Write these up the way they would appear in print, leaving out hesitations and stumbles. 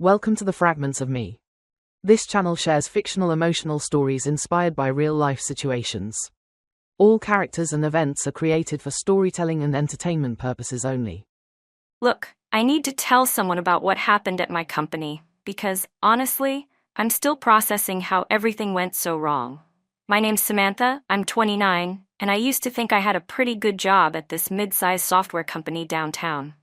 Welcome to the Fragments of Me. This channel shares fictional emotional stories inspired by real-life situations. All characters and events are created for storytelling and entertainment purposes only. Look, I need to tell someone about what happened at my company, because, honestly, I'm still processing how everything went so wrong. My name's Samantha, I'm 29, and I used to think I had a pretty good job at this mid-sized software company downtown.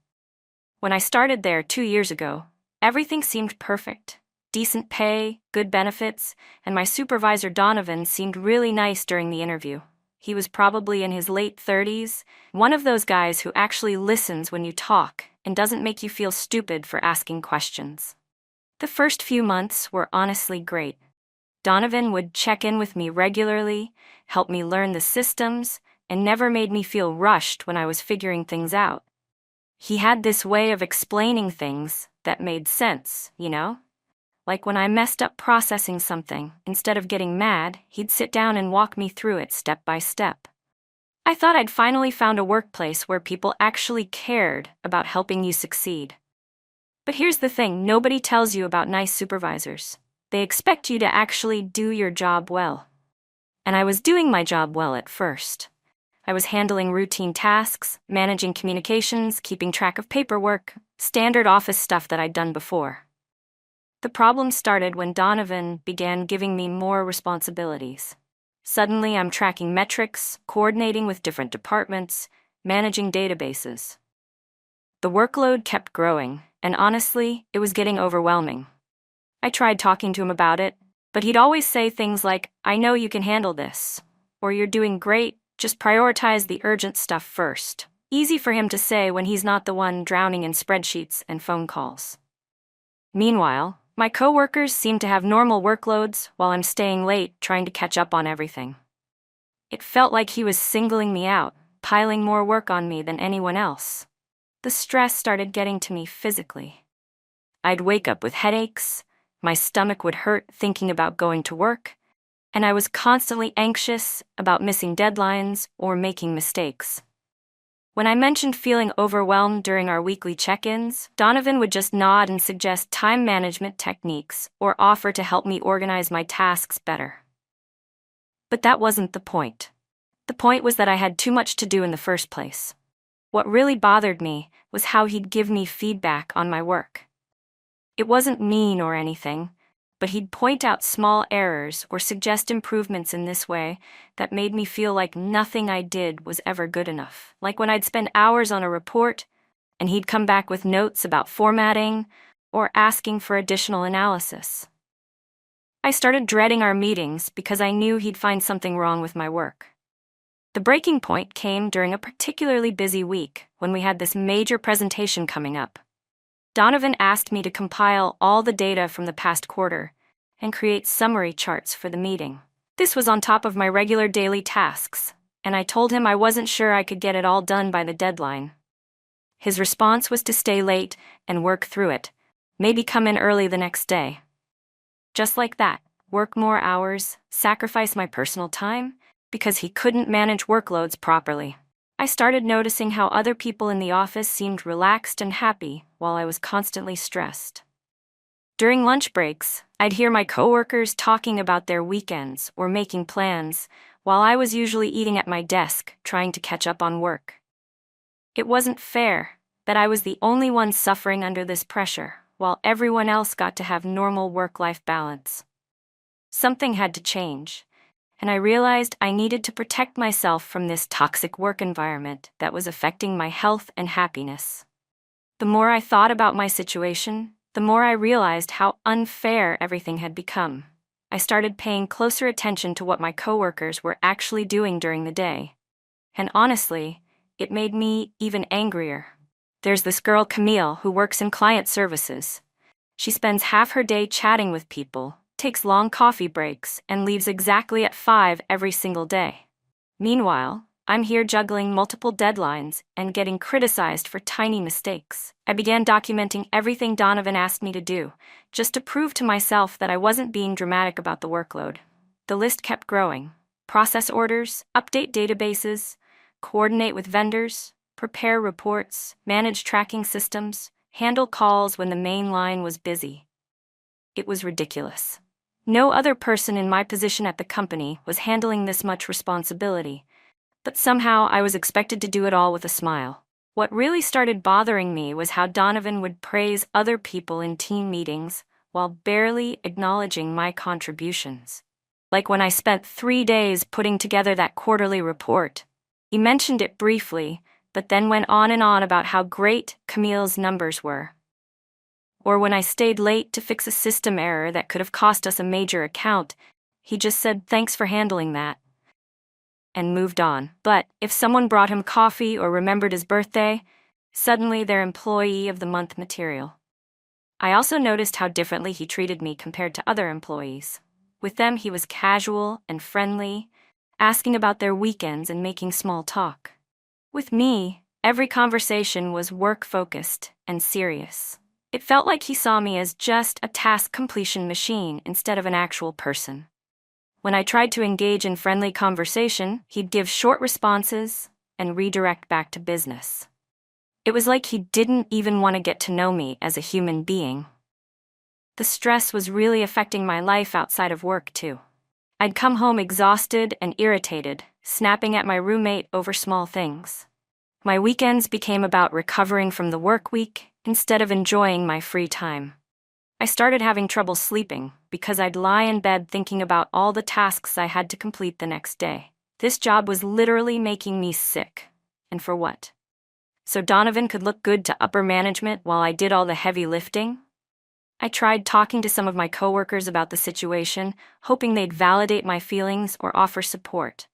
When I started there 2 years ago, everything seemed perfect. Decent pay, good benefits, and my supervisor Donovan seemed really nice during the interview. He was probably in his late 30s, one of those guys who actually listens when you talk and doesn't make you feel stupid for asking questions. The first few months were honestly great. Donovan would check in with me regularly, help me learn the systems, and never made me feel rushed when I was figuring things out. He had this way of explaining things that made sense, Like when I messed up processing something, instead of getting mad, he'd sit down and walk me through it step by step. I thought I'd finally found a workplace where people actually cared about helping you succeed. But here's the thing, nobody tells you about nice supervisors. They expect you to actually do your job well. And I was doing my job well at first. I was handling routine tasks, managing communications, keeping track of paperwork, standard office stuff that I'd done before. The problem started when Donovan began giving me more responsibilities. Suddenly, I'm tracking metrics, coordinating with different departments, managing databases. The workload kept growing, and honestly, it was getting overwhelming. I tried talking to him about it, but he'd always say things like, "I know you can handle this," or "You're doing great, just prioritize the urgent stuff first." Easy for him to say when he's not the one drowning in spreadsheets and phone calls. Meanwhile, my coworkers seem to have normal workloads while I'm staying late trying to catch up on everything. It felt like he was singling me out, piling more work on me than anyone else. The stress started getting to me physically. I'd wake up with headaches, my stomach would hurt thinking about going to work, and I was constantly anxious about missing deadlines or making mistakes. When I mentioned feeling overwhelmed during our weekly check-ins, Donovan would just nod and suggest time management techniques or offer to help me organize my tasks better. But that wasn't the point. The point was that I had too much to do in the first place. What really bothered me was how he'd give me feedback on my work. It wasn't mean or anything, but he'd point out small errors or suggest improvements in this way that made me feel like nothing I did was ever good enough. Like when I'd spend hours on a report, and he'd come back with notes about formatting or asking for additional analysis. I started dreading our meetings because I knew he'd find something wrong with my work. The breaking point came during a particularly busy week when we had this major presentation coming up. Donovan asked me to compile all the data from the past quarter and create summary charts for the meeting. This was on top of my regular daily tasks, and I told him I wasn't sure I could get it all done by the deadline. His response was to stay late and work through it, maybe come in early the next day. Just like that, work more hours, sacrifice my personal time, because he couldn't manage workloads properly. I started noticing how other people in the office seemed relaxed and happy while I was constantly stressed. During lunch breaks, I'd hear my coworkers talking about their weekends or making plans, while I was usually eating at my desk trying to catch up on work. It wasn't fair that I was the only one suffering under this pressure, while everyone else got to have normal work-life balance. Something had to change, and I realized I needed to protect myself from this toxic work environment that was affecting my health and happiness. The more I thought about my situation, the more I realized how unfair everything had become. I started paying closer attention to what my coworkers were actually doing during the day. And honestly, it made me even angrier. There's this girl, Camille, who works in client services. She spends half her day chatting with people, takes long coffee breaks, and leaves exactly at 5 every single day. Meanwhile, I'm here juggling multiple deadlines and getting criticized for tiny mistakes. I began documenting everything Donovan asked me to do, just to prove to myself that I wasn't being dramatic about the workload. The list kept growing. Process orders, update databases, coordinate with vendors, prepare reports, manage tracking systems, handle calls when the main line was busy. It was ridiculous. No other person in my position at the company was handling this much responsibility, but somehow I was expected to do it all with a smile. What really started bothering me was how Donovan would praise other people in team meetings while barely acknowledging my contributions. Like when I spent 3 days putting together that quarterly report. He mentioned it briefly, but then went on and on about how great Camille's numbers were. Or when I stayed late to fix a system error that could have cost us a major account, he just said thanks for handling that, and moved on. But if someone brought him coffee or remembered his birthday, suddenly they're Employee of the Month material. I also noticed how differently he treated me compared to other employees. With them, he was casual and friendly, asking about their weekends and making small talk. With me, every conversation was work-focused and serious. It felt like he saw me as just a task completion machine instead of an actual person. When I tried to engage in friendly conversation, he'd give short responses and redirect back to business. It was like he didn't even want to get to know me as a human being. The stress was really affecting my life outside of work, too. I'd come home exhausted and irritated, snapping at my roommate over small things. My weekends became about recovering from the work week instead of enjoying my free time. I started having trouble sleeping because I'd lie in bed thinking about all the tasks I had to complete the next day. This job was literally making me sick. And for what? So Donovan could look good to upper management while I did all the heavy lifting? I tried talking to some of my coworkers about the situation, hoping they'd validate my feelings or offer support.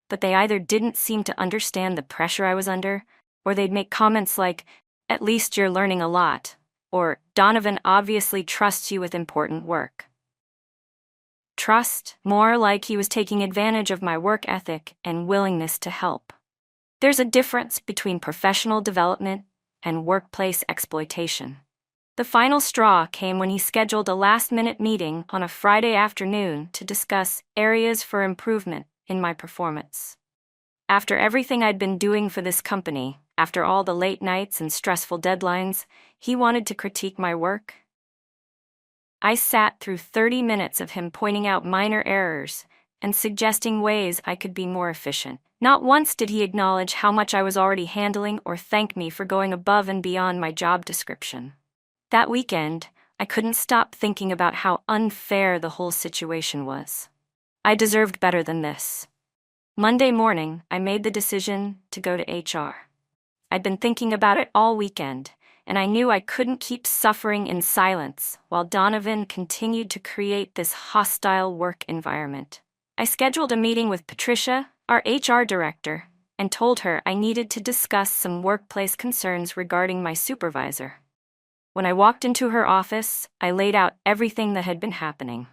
But they either didn't seem to understand the pressure I was under, or they'd make comments like, "At least you're learning a lot," or "Donovan obviously trusts you with important work." Trust, more like he was taking advantage of my work ethic and willingness to help. There's a difference between professional development and workplace exploitation. The final straw came when he scheduled a last-minute meeting on a Friday afternoon to discuss areas for improvement in my performance. After everything I'd been doing for this company, after all the late nights and stressful deadlines, he wanted to critique my work. I sat through 30 minutes of him pointing out minor errors and suggesting ways I could be more efficient. Not once did he acknowledge how much I was already handling or thank me for going above and beyond my job description. That weekend, I couldn't stop thinking about how unfair the whole situation was. I deserved better than this. Monday morning, I made the decision to go to HR. I'd been thinking about it all weekend, and I knew I couldn't keep suffering in silence while Donovan continued to create this hostile work environment. I scheduled a meeting with Patricia, our HR director, and told her I needed to discuss some workplace concerns regarding my supervisor. When I walked into her office, I laid out everything that had been happening.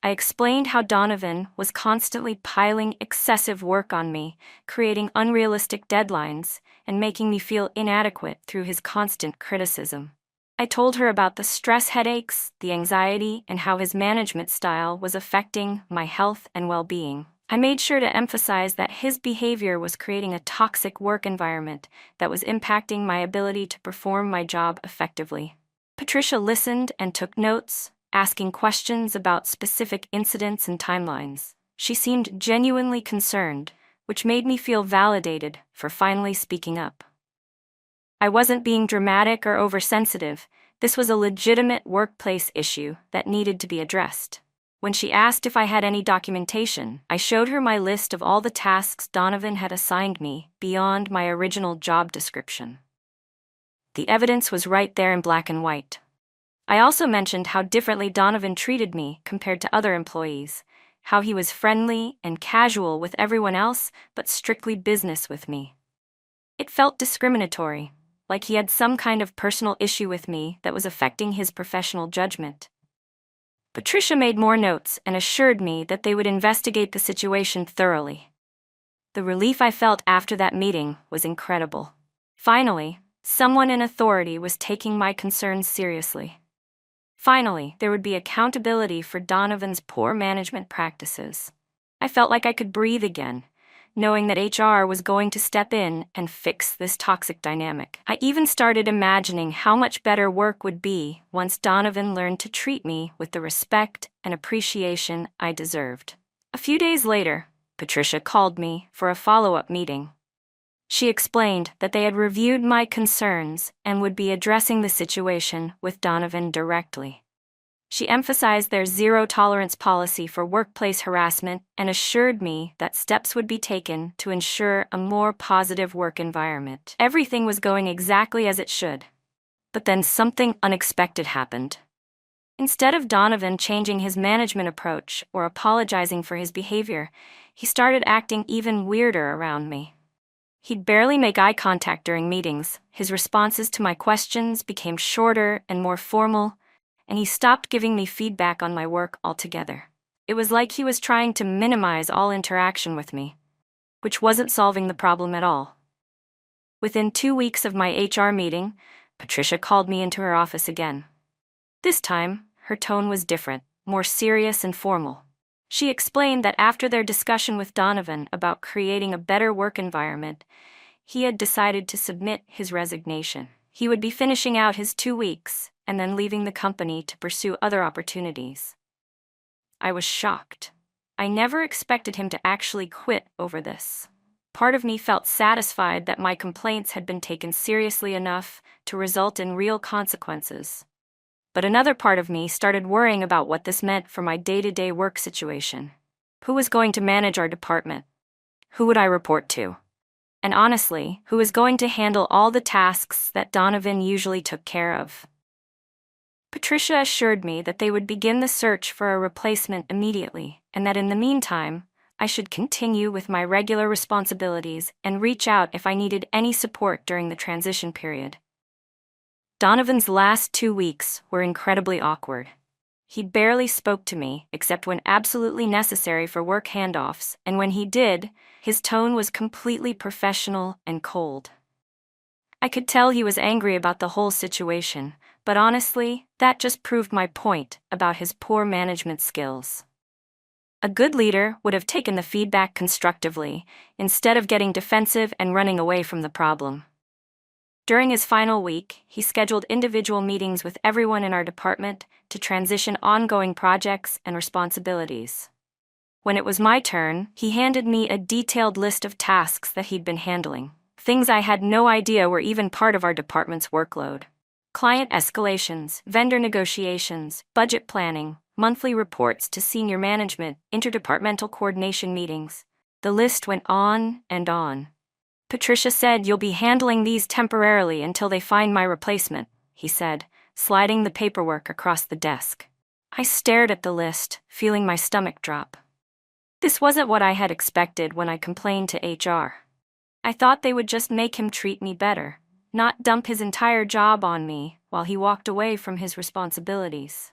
I explained how Donovan was constantly piling excessive work on me, creating unrealistic deadlines, and making me feel inadequate through his constant criticism. I told her about the stress headaches, the anxiety, and how his management style was affecting my health and well-being. I made sure to emphasize that his behavior was creating a toxic work environment that was impacting my ability to perform my job effectively. Patricia listened and took notes, asking questions about specific incidents and timelines. She seemed genuinely concerned, which made me feel validated for finally speaking up. I wasn't being dramatic or oversensitive. This was a legitimate workplace issue that needed to be addressed. When she asked if I had any documentation, I showed her my list of all the tasks Donovan had assigned me beyond my original job description. The evidence was right there in black and white. I also mentioned how differently Donovan treated me compared to other employees, how he was friendly and casual with everyone else, but strictly business with me. It felt discriminatory, like he had some kind of personal issue with me that was affecting his professional judgment. Patricia made more notes and assured me that they would investigate the situation thoroughly. The relief I felt after that meeting was incredible. Finally, someone in authority was taking my concerns seriously. Finally, there would be accountability for Donovan's poor management practices. I felt like I could breathe again, knowing that HR was going to step in and fix this toxic dynamic. I even started imagining how much better work would be once Donovan learned to treat me with the respect and appreciation I deserved. A few days later, Patricia called me for a follow-up meeting. She explained that they had reviewed my concerns and would be addressing the situation with Donovan directly. She emphasized their zero-tolerance policy for workplace harassment and assured me that steps would be taken to ensure a more positive work environment. Everything was going exactly as it should. But then something unexpected happened. Instead of Donovan changing his management approach or apologizing for his behavior, he started acting even weirder around me. He'd barely make eye contact during meetings, his responses to my questions became shorter and more formal, and he stopped giving me feedback on my work altogether. It was like he was trying to minimize all interaction with me, which wasn't solving the problem at all. Within 2 weeks of my HR meeting, Patricia called me into her office again. This time, her tone was different, more serious and formal. She explained that after their discussion with Donovan about creating a better work environment, he had decided to submit his resignation. He would be finishing out his 2 weeks and then leaving the company to pursue other opportunities. I was shocked. I never expected him to actually quit over this. Part of me felt satisfied that my complaints had been taken seriously enough to result in real consequences. But another part of me started worrying about what this meant for my day-to-day work situation. Who was going to manage our department? Who would I report to? And honestly, who was going to handle all the tasks that Donovan usually took care of? Patricia assured me that they would begin the search for a replacement immediately, and that in the meantime, I should continue with my regular responsibilities and reach out if I needed any support during the transition period. Donovan's last 2 weeks were incredibly awkward. He barely spoke to me except when absolutely necessary for work handoffs, and when he did, his tone was completely professional and cold. I could tell he was angry about the whole situation, but honestly, that just proved my point about his poor management skills. A good leader would have taken the feedback constructively, instead of getting defensive and running away from the problem. During his final week, he scheduled individual meetings with everyone in our department to transition ongoing projects and responsibilities. When it was my turn, he handed me a detailed list of tasks that he'd been handling, things I had no idea were even part of our department's workload. Client escalations, vendor negotiations, budget planning, monthly reports to senior management, interdepartmental coordination meetings. The list went on and on. Patricia said, "You'll be handling these temporarily until they find my replacement," he said, sliding the paperwork across the desk. I stared at the list, feeling my stomach drop. This wasn't what I had expected when I complained to HR. I thought they would just make him treat me better, not dump his entire job on me while he walked away from his responsibilities.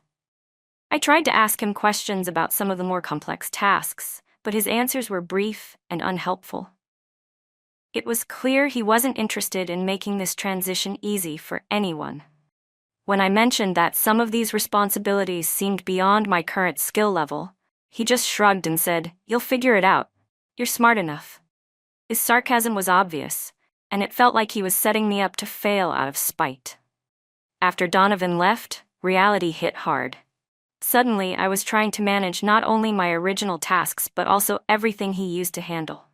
I tried to ask him questions about some of the more complex tasks, but his answers were brief and unhelpful. It was clear he wasn't interested in making this transition easy for anyone. When I mentioned that some of these responsibilities seemed beyond my current skill level, he just shrugged and said, "You'll figure it out. You're smart enough." His sarcasm was obvious, and it felt like he was setting me up to fail out of spite. After Donovan left, reality hit hard. Suddenly, I was trying to manage not only my original tasks but also everything he used to handle.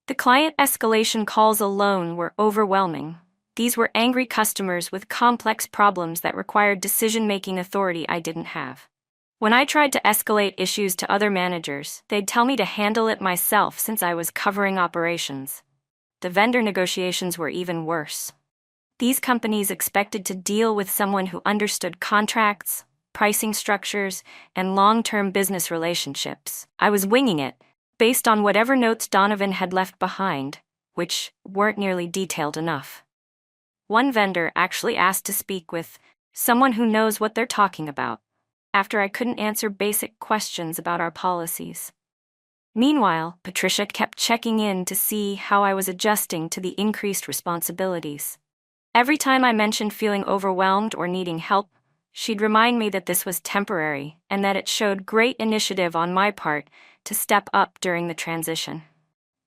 The client escalation calls alone were overwhelming. These were angry customers with complex problems that required decision-making authority I didn't have. When I tried to escalate issues to other managers, they'd tell me to handle it myself since I was covering operations. The vendor negotiations were even worse. These companies expected to deal with someone who understood contracts, pricing structures, and long-term business relationships. I was winging it, based on whatever notes Donovan had left behind, which weren't nearly detailed enough. One vendor actually asked to speak with someone who knows what they're talking about, after I couldn't answer basic questions about our policies. Meanwhile, Patricia kept checking in to see how I was adjusting to the increased responsibilities. Every time I mentioned feeling overwhelmed or needing help, she'd remind me that this was temporary and that it showed great initiative on my part to step up during the transition.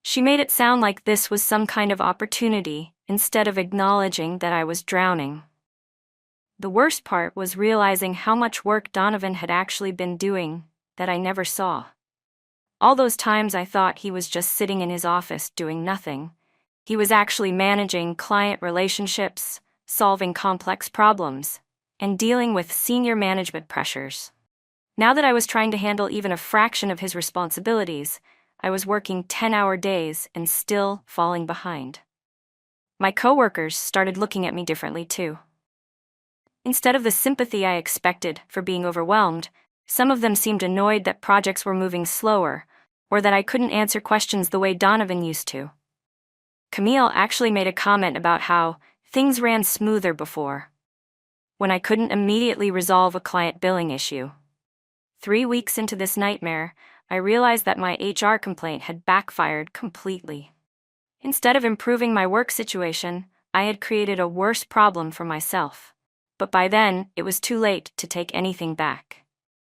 She made it sound like this was some kind of opportunity, instead of acknowledging that I was drowning. The worst part was realizing how much work Donovan had actually been doing that I never saw. All those times I thought he was just sitting in his office doing nothing, he was actually managing client relationships, solving complex problems, and dealing with senior management pressures. Now that I was trying to handle even a fraction of his responsibilities, I was working 10-hour days and still falling behind. My coworkers started looking at me differently too. Instead of the sympathy I expected for being overwhelmed, some of them seemed annoyed that projects were moving slower, or that I couldn't answer questions the way Donovan used to. Camille actually made a comment about how things ran smoother before, when I couldn't immediately resolve a client billing issue. 3 weeks into this nightmare, I realized that my HR complaint had backfired completely. Instead of improving my work situation, I had created a worse problem for myself. But by then, it was too late to take anything back.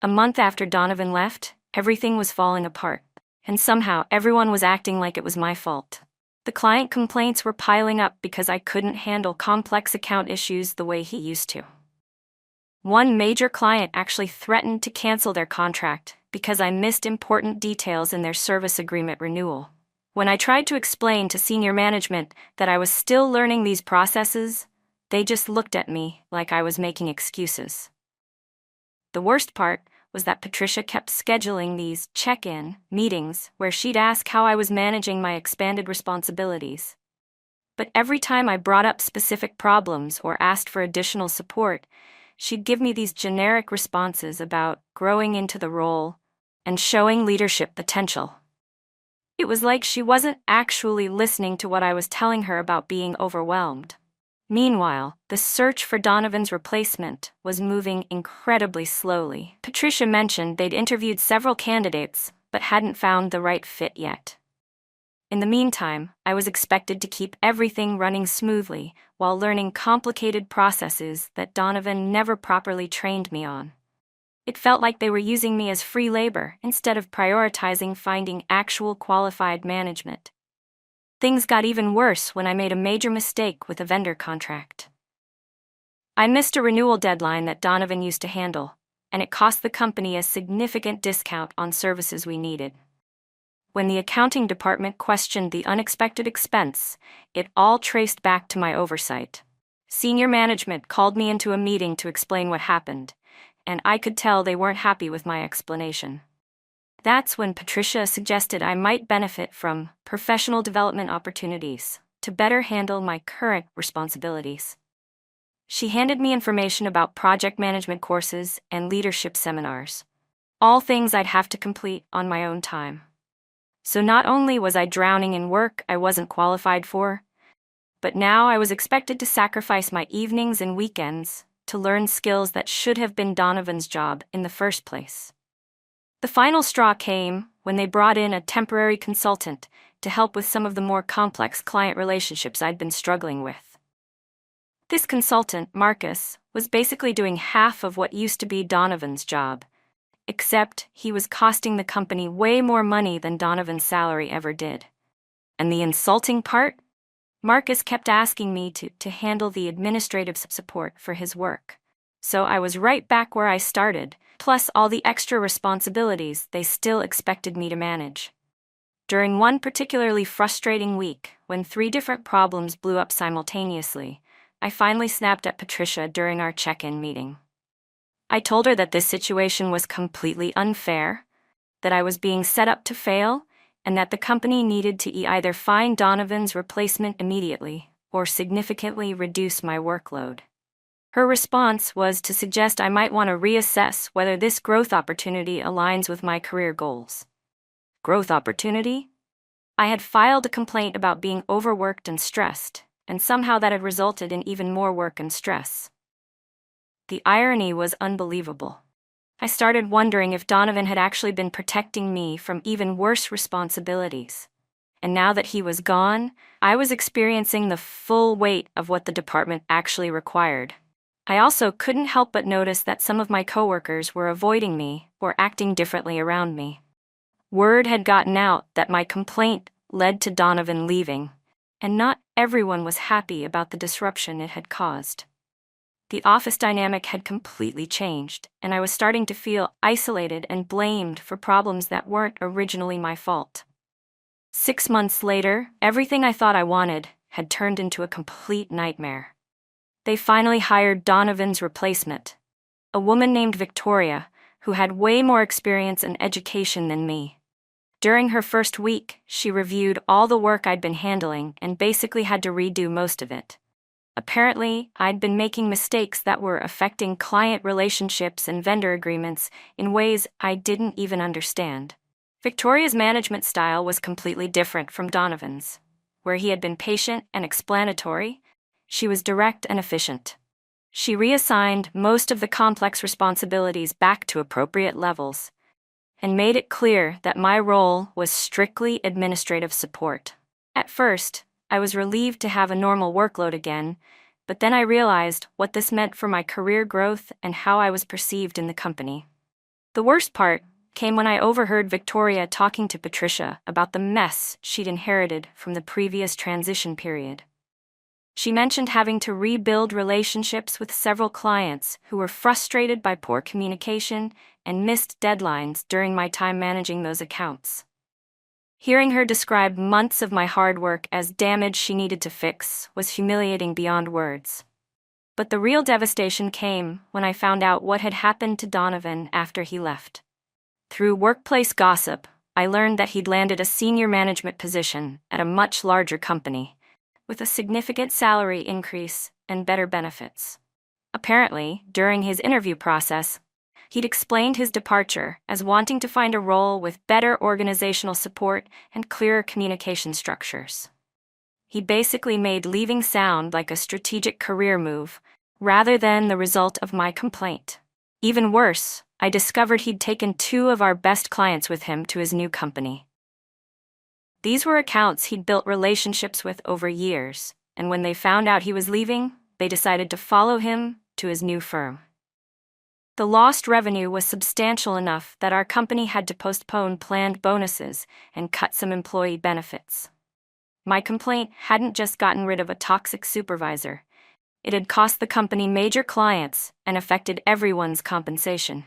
A month after Donovan left, everything was falling apart, and somehow everyone was acting like it was my fault. The client complaints were piling up because I couldn't handle complex account issues the way he used to. One major client actually threatened to cancel their contract because I missed important details in their service agreement renewal. When I tried to explain to senior management that I was still learning these processes, they just looked at me like I was making excuses. The worst part was that Patricia kept scheduling these check-in meetings where she'd ask how I was managing my expanded responsibilities. But every time I brought up specific problems or asked for additional support, she'd give me these generic responses about growing into the role and showing leadership potential. It was like she wasn't actually listening to what I was telling her about being overwhelmed. Meanwhile, the search for Donovan's replacement was moving incredibly slowly. Patricia mentioned they'd interviewed several candidates, but hadn't found the right fit yet. In the meantime, I was expected to keep everything running smoothly while learning complicated processes that Donovan never properly trained me on. It felt like they were using me as free labor instead of prioritizing finding actual qualified management. Things got even worse when I made a major mistake with a vendor contract. I missed a renewal deadline that Donovan used to handle, and it cost the company a significant discount on services we needed. When the accounting department questioned the unexpected expense, it all traced back to my oversight. Senior management called me into a meeting to explain what happened, and I could tell they weren't happy with my explanation. That's when Patricia suggested I might benefit from professional development opportunities to better handle my current responsibilities. She handed me information about project management courses and leadership seminars, all things I'd have to complete on my own time. So not only was I drowning in work I wasn't qualified for, but now I was expected to sacrifice my evenings and weekends to learn skills that should have been Donovan's job in the first place. The final straw came when they brought in a temporary consultant to help with some of the more complex client relationships I'd been struggling with. This consultant, Marcus, was basically doing half of what used to be Donovan's job, except he was costing the company way more money than Donovan's salary ever did. And the insulting part? Marcus kept asking me to handle the administrative support for his work. So I was right back where I started, plus all the extra responsibilities they still expected me to manage. During one particularly frustrating week, when 3 different problems blew up simultaneously, I finally snapped at Patricia during our check-in meeting. I told her that this situation was completely unfair, that I was being set up to fail, and that the company needed to either find Donovan's replacement immediately or significantly reduce my workload. Her response was to suggest I might want to reassess whether this growth opportunity aligns with my career goals. Growth opportunity? I had filed a complaint about being overworked and stressed, and somehow that had resulted in even more work and stress. The irony was unbelievable. I started wondering if Donovan had actually been protecting me from even worse responsibilities. And now that he was gone, I was experiencing the full weight of what the department actually required. I also couldn't help but notice that some of my coworkers were avoiding me or acting differently around me. Word had gotten out that my complaint led to Donovan leaving, and not everyone was happy about the disruption it had caused. The office dynamic had completely changed, and I was starting to feel isolated and blamed for problems that weren't originally my fault. 6 months later, everything I thought I wanted had turned into a complete nightmare. They finally hired Donovan's replacement, a woman named Victoria, who had way more experience and education than me. During her first week, she reviewed all the work I'd been handling and basically had to redo most of it. Apparently, I'd been making mistakes that were affecting client relationships and vendor agreements in ways I didn't even understand. Victoria's management style was completely different from Donovan's. Where he had been patient and explanatory, she was direct and efficient. She reassigned most of the complex responsibilities back to appropriate levels and made it clear that my role was strictly administrative support. At first, I was relieved to have a normal workload again, but then I realized what this meant for my career growth and how I was perceived in the company. The worst part came when I overheard Victoria talking to Patricia about the mess she'd inherited from the previous transition period. She mentioned having to rebuild relationships with several clients who were frustrated by poor communication and missed deadlines during my time managing those accounts. Hearing her describe months of my hard work as damage she needed to fix was humiliating beyond words. But the real devastation came when I found out what had happened to Donovan after he left. Through workplace gossip, I learned that he'd landed a senior management position at a much larger company, with a significant salary increase and better benefits. Apparently, during his interview process, he'd explained his departure as wanting to find a role with better organizational support and clearer communication structures. He basically made leaving sound like a strategic career move, rather than the result of my complaint. Even worse, I discovered he'd taken 2 of our best clients with him to his new company. These were accounts he'd built relationships with over years, and when they found out he was leaving, they decided to follow him to his new firm. The lost revenue was substantial enough that our company had to postpone planned bonuses and cut some employee benefits. My complaint hadn't just gotten rid of a toxic supervisor. It had cost the company major clients and affected everyone's compensation.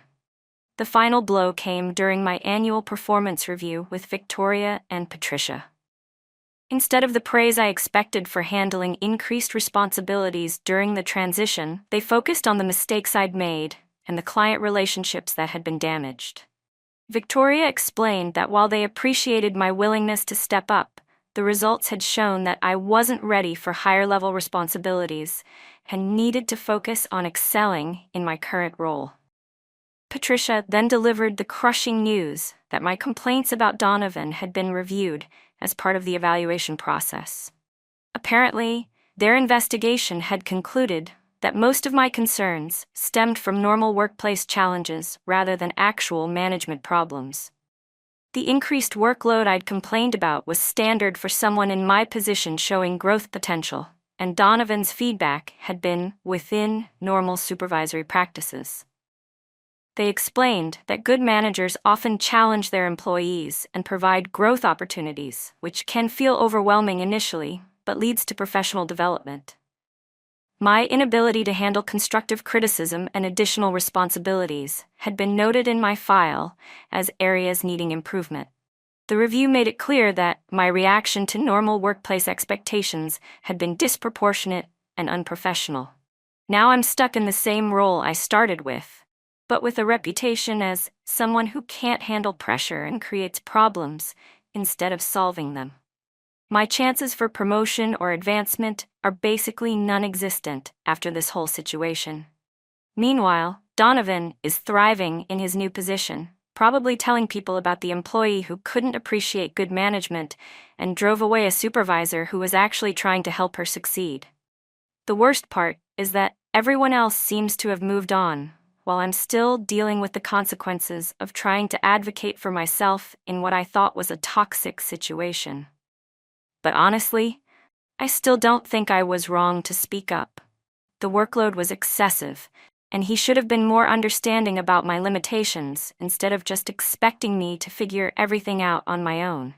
The final blow came during my annual performance review with Victoria and Patricia. Instead of the praise I expected for handling increased responsibilities during the transition, they focused on the mistakes I'd made and the client relationships that had been damaged. Victoria explained that while they appreciated my willingness to step up, the results had shown that I wasn't ready for higher-level responsibilities and needed to focus on excelling in my current role. Patricia then delivered the crushing news that my complaints about Donovan had been reviewed as part of the evaluation process. Apparently, their investigation had concluded that most of my concerns stemmed from normal workplace challenges rather than actual management problems. The increased workload I'd complained about was standard for someone in my position showing growth potential, and Donovan's feedback had been within normal supervisory practices. They explained that good managers often challenge their employees and provide growth opportunities, which can feel overwhelming initially, but leads to professional development. My inability to handle constructive criticism and additional responsibilities had been noted in my file as areas needing improvement. The review made it clear that my reaction to normal workplace expectations had been disproportionate and unprofessional. Now I'm stuck in the same role I started with, but with a reputation as someone who can't handle pressure and creates problems instead of solving them. My chances for promotion or advancement are basically non-existent after this whole situation. Meanwhile, Donovan is thriving in his new position, probably telling people about the employee who couldn't appreciate good management and drove away a supervisor who was actually trying to help her succeed. The worst part is that everyone else seems to have moved on, while I'm still dealing with the consequences of trying to advocate for myself in what I thought was a toxic situation. But honestly, I still don't think I was wrong to speak up. The workload was excessive, and he should have been more understanding about my limitations instead of just expecting me to figure everything out on my own.